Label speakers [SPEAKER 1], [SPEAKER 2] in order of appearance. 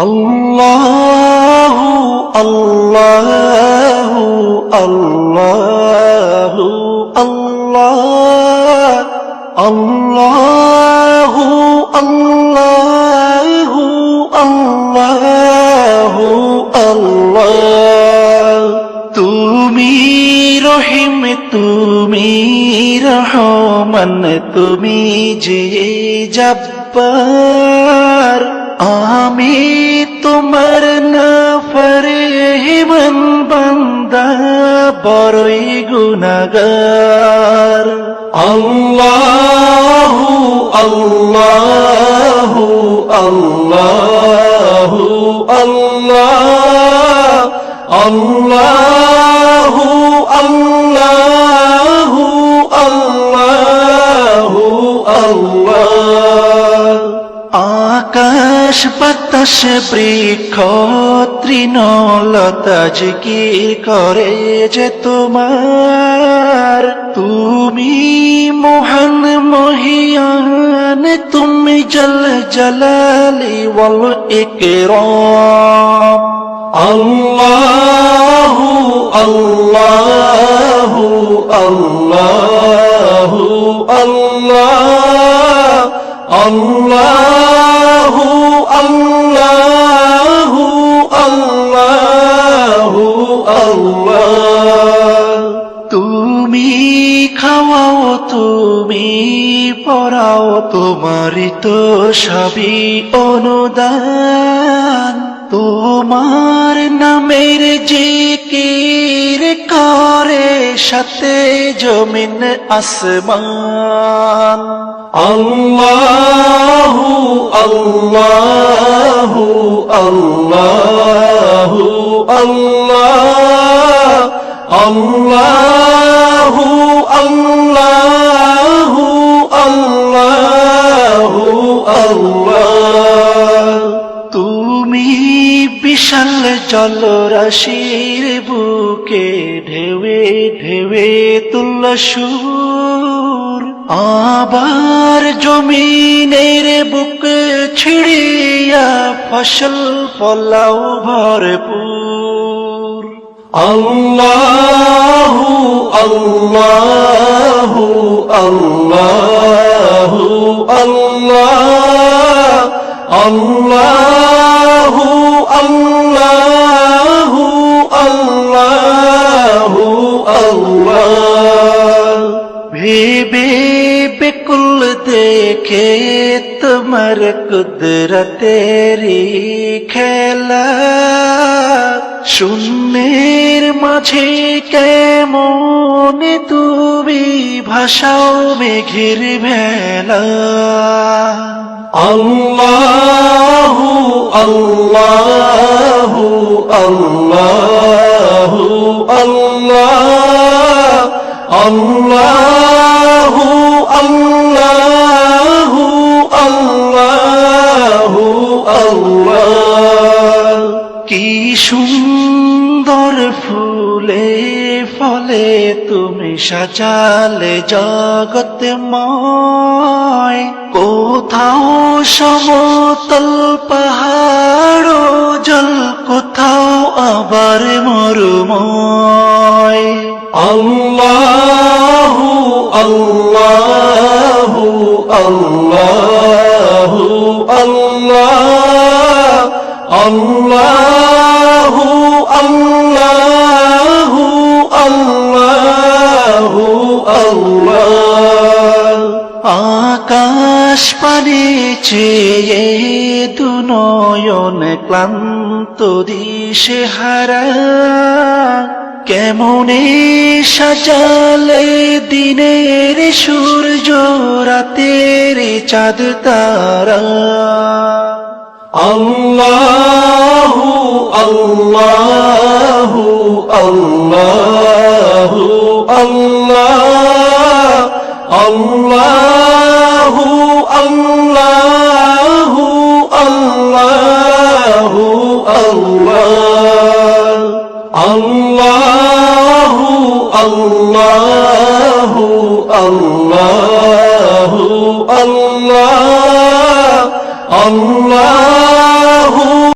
[SPEAKER 1] আল্লাহু আল্লাহু আল্লাহু আল্লাহ আল্লাহু আল্লাহু আল্লাহু আল্লাহ। তুমি রহিম, তুমি রহমান, তুমি যে জব্বার, আমি তোমার নাফরমান বান্দা, বড়ই গুনাহগার। আল্লাহু আল্লাহু আল্লাহু আল্লাহ আল্লাহু আল্লাহু আল্লাহু আল্লাহ। আকাশ বাতাস বৃক্ষ তৃণলতা জিকির করে যে তোমার, তুমি মহান মহিয়ান, তুমি জল জলালি ওয়াল ইকরাম। আল্লাহু আল্লাহু আল্লাহু আল্লাহ আল্লাহু আল্লাহু আল্লাহু আল্লাহ। তুমি খাওয়াও, তুমি পড়াও, তোমারই তো সবই অনুদান। তোমার নামের জিকির করে সাথে জমিন আসমান। আল্লাহু আল্লাহু আল্লাহু আল্লাহ আল্লাহু আল্লাহু আল্লাহু আল্লাহ। তুমি বিশাল জলরাশির বুকে ঢেউে ঢেউে তুল্য সুর, আবার জমিনের বুক ছিড়িয়া ফসল ফলাও ভরপুর। আল্লাহু আল্লাহু আল্লাহু আল্লাহ আল্লাহু আল্লাহু আল্লাহু আল্লাহ। ভেবে বেকুল দেখে তোমার কুদরতেরি খেলা, শূন্যের মাঝে কেমন তুমি ভাসাও মেঘের ভেলা। আল্লাহু আল্লাহু আল্লাহু আল্লাহ আল্লাহু আল্লাহু আল্লাহু আল্লাহ। কি সুন্দর ফুলে ফলে তুমি সাজালে জগৎময়, কোথাও সমতল পাহাড় জল, কোথাও আবার মরুময়। আল্লাহু আল্লাহু আল্লাহু আল্লাহ আল্লাহু আল্লাহু আল্লাহু আল্লাহ। আকাশ পানে চেয়ে দুনয়ন ক্লান্ত দিশে হারা, কেমনে সাজালে দিনের সূর্য রাতের চাঁদ তারা। আল্লাহু আল্লাহু আল্লাহু আল্লাহ আল্লাহু আল্লাহু আল্লাহু আল্লাহ আল্লাহু আল্লাহু আল্লাহু আল্লাহ আল্লাহ